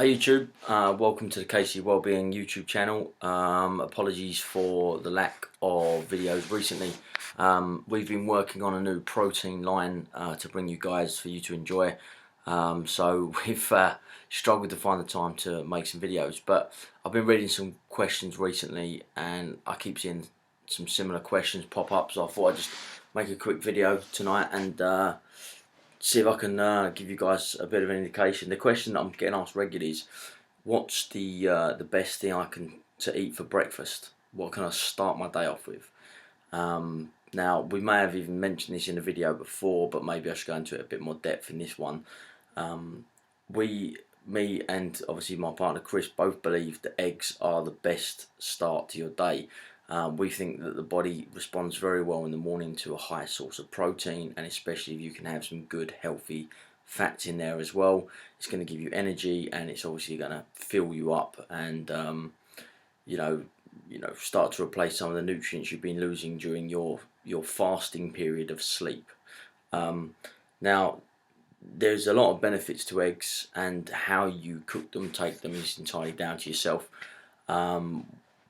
Hi YouTube, welcome to the KC Wellbeing YouTube channel. Apologies for the lack of videos recently. We've been working on a new protein line to bring you guys for you to enjoy. So we've struggled to find the time to make some videos, but I've been reading some questions recently and I keep seeing some similar questions pop up, so I thought I'd just make a quick video tonight and see if I can give you guys a bit of an indication. The question that I'm getting asked regularly is, what's the best thing I can to eat for breakfast? What can I start my day off with? Now, we may have even mentioned this in a video before, but maybe I should go into it a bit more depth in this one. Me and obviously my partner Chris both believe that eggs are the best start to your day. We think that the body responds very well in the morning to a high source of protein, and especially if you can have some good healthy fats in there as well, it's going to give you energy, and it's obviously going to fill you up and you know start to replace some of the nutrients you've been losing during your fasting period of sleep. Now, there's a lot of benefits to eggs, and how you cook them, take them, is entirely down to yourself.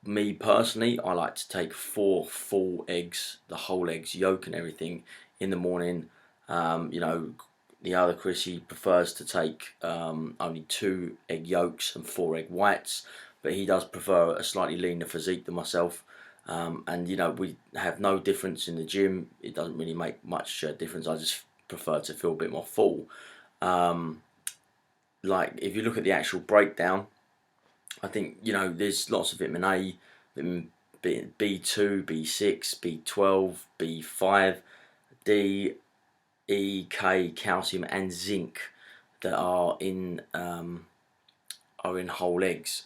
Me personally, I like to take 4 full eggs, the whole eggs, yolk and everything, in the morning. The other Chris, he prefers to take only 2 egg yolks and 4 egg whites, but he does prefer a slightly leaner physique than myself. And we have no difference in the gym. It doesn't really make much difference. I just prefer to feel a bit more full. Like, if you look at the actual breakdown, I think there's lots of vitamin A, vitamin B2, B6, B12, B5, D, E, K, calcium, and zinc that are in whole eggs.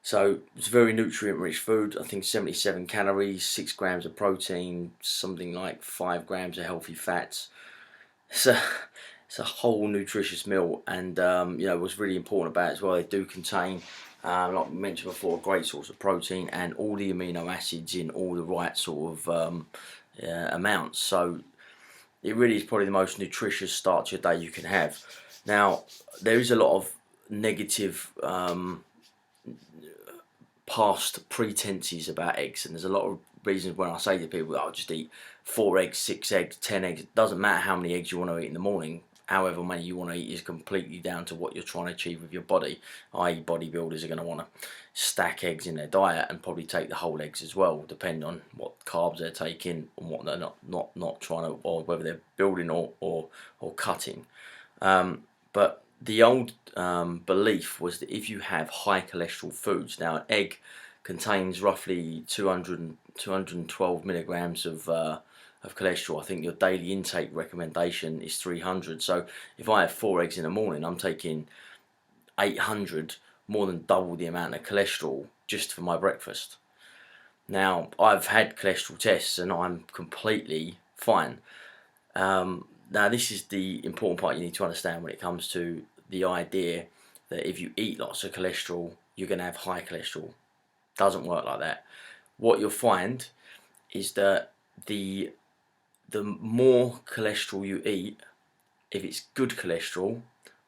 So it's a very nutrient-rich food. I think 77 calories, 6 grams of protein, something like 5 grams of healthy fats. It's a whole nutritious meal, and what's really important about it as well, they do contain, like we mentioned before, a great source of protein and all the amino acids in all the right sort of amounts. So it really is probably the most nutritious start to your day you can have. Now, there is a lot of negative past pretenses about eggs, and there's a lot of reasons when I say to people, I'll just eat 4 eggs, 6 eggs, 10 eggs. It doesn't matter how many eggs you want to eat in the morning. However many you want to eat is completely down to what you're trying to achieve with your body. I.e., bodybuilders are going to want to stack eggs in their diet and probably take the whole eggs as well, depending on what carbs they're taking and what they're not trying to, or whether they're building or cutting. But the old belief was that if you have high cholesterol foods, now an egg contains roughly 212 milligrams of cholesterol. I think your daily intake recommendation is 300. So if I have 4 eggs in the morning, I'm taking 800, more than double the amount of cholesterol just for my breakfast. Now, I've had cholesterol tests and I'm completely fine. Now, this is the important part you need to understand when it comes to the idea that if you eat lots of cholesterol, you're going to have high cholesterol. Doesn't work like that. What you'll find is that the more cholesterol you eat, if it's good cholesterol,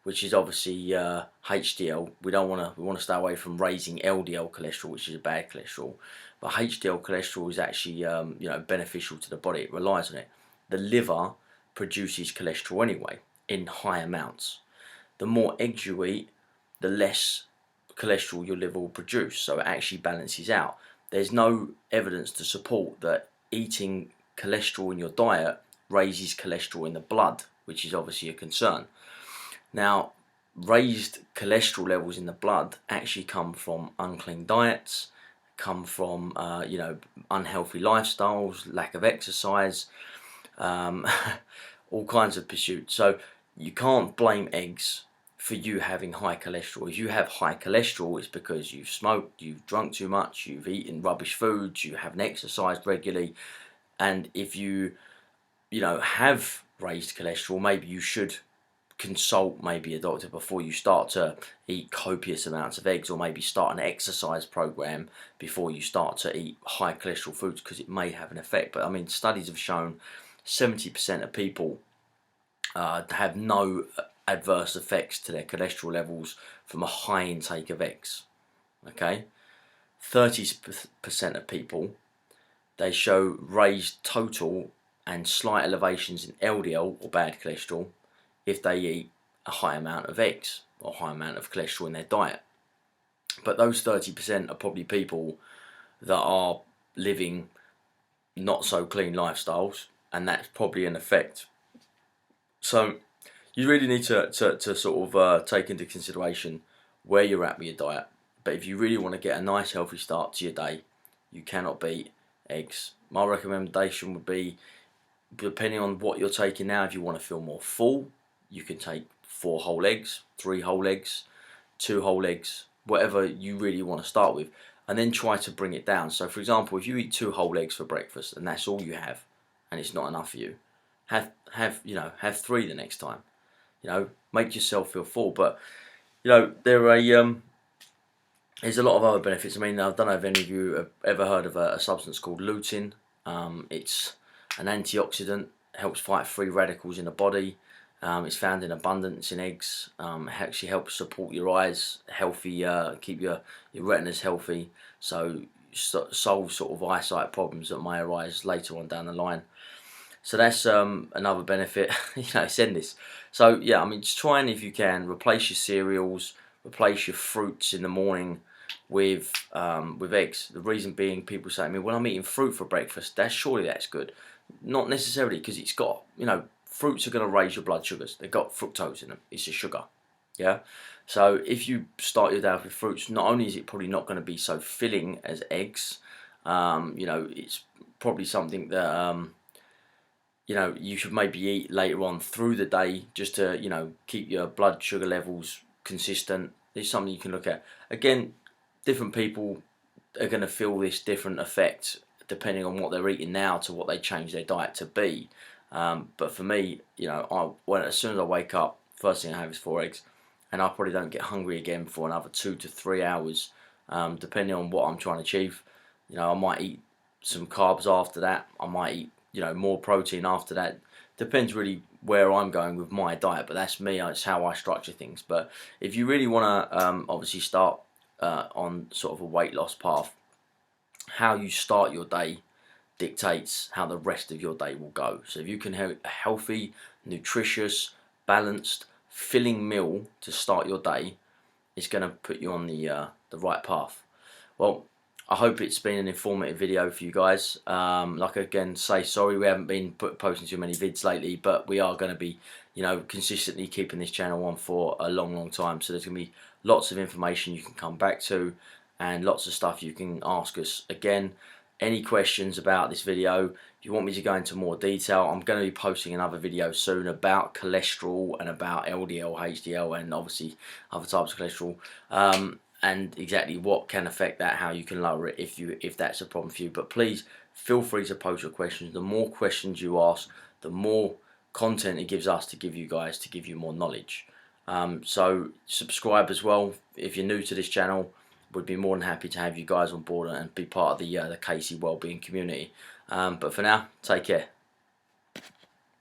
which is obviously HDL, we want to stay away from raising LDL cholesterol, which is a bad cholesterol. But HDL cholesterol is actually beneficial to the body. It relies on it. The liver produces cholesterol anyway in high amounts. The more eggs you eat, the less cholesterol your liver will produce, so it actually balances out. There's no evidence to support that eating cholesterol in your diet raises cholesterol in the blood, which is obviously a concern. Now, raised cholesterol levels in the blood actually come from unclean diets, come from unhealthy lifestyles, lack of exercise, all kinds of pursuits. So you can't blame eggs for you having high cholesterol. If you have high cholesterol, it's because you've smoked, you've drunk too much, you've eaten rubbish foods, you haven't exercised regularly. And if you have raised cholesterol, maybe you should consult maybe a doctor before you start to eat copious amounts of eggs, or maybe start an exercise program before you start to eat high cholesterol foods, because it may have an effect. But I mean, studies have shown 70% of people have no adverse effects to their cholesterol levels from a high intake of eggs. Okay, 30% of people, they show raised total and slight elevations in LDL or bad cholesterol if they eat a high amount of eggs or high amount of cholesterol in their diet. But those 30% are probably people that are living not so clean lifestyles, and that's probably an effect. So you really need to sort of take into consideration where you're at with your diet. But if you really want to get a nice healthy start to your day, you cannot beat eggs. My recommendation would be, depending on what you're taking now, if you want to feel more full, you can take 4 whole eggs, 3 whole eggs, 2 whole eggs, whatever you really want to start with, and then try to bring it down. So for example, if you eat 2 whole eggs for breakfast and that's all you have, and it's not enough for you, have 3 the next time. Make yourself feel full. But there's a lot of other benefits. I mean, I don't know if any of you have ever heard of a substance called lutein. It's an antioxidant, helps fight free radicals in the body. It's found in abundance in eggs. It actually helps support your eyes healthy, keep your retinas healthy, so solve sort of eyesight problems that may arise later on down the line. So that's another benefit. It's endless. So yeah, I mean, just try and, if you can, replace your cereals, replace your fruits in the morning with eggs. The reason being, people say to me, "Well, I'm eating fruit for breakfast. Surely that's good." Not necessarily, because it's got, fruits are going to raise your blood sugars. They've got fructose in them. It's a sugar. Yeah. So if you start your day off with fruits, not only is it probably not going to be so filling as eggs, it's probably something that you should maybe eat later on through the day, just to keep your blood sugar levels consistent. It's something you can look at. Again, different people are going to feel this different effect depending on what they're eating now to what they change their diet to be. But for me, as soon as I wake up, first thing I have is 4 eggs, and I probably don't get hungry again for another 2 to 3 hours, depending on what I'm trying to achieve. I might eat some carbs after that. I might eat more protein after that. Depends really where I'm going with my diet, but that's me. It's how I structure things. But if you really want to obviously start on sort of a weight loss path, how you start your day dictates how the rest of your day will go. So if you can have a healthy, nutritious, balanced, filling meal to start your day, it's going to put you on the right path. Well, I hope it's been an informative video for you guys. Like, again, sorry we haven't been posting too many vids lately, but we are going to be, consistently keeping this channel on for a long time. So there's going to be lots of information you can come back to, and lots of stuff you can ask us. Again, any questions about this video, if you want me to go into more detail, I'm going to be posting another video soon about cholesterol and about LDL, HDL, and obviously other types of cholesterol. And exactly what can affect that, how you can lower it if that's a problem for you. But please feel free to post your questions. The more questions you ask, the more content it gives us to give you guys, to give you more knowledge. So subscribe as well if you're new to this channel. Would be more than happy to have you guys on board and be part of the KC Wellbeing community. But for now, take care.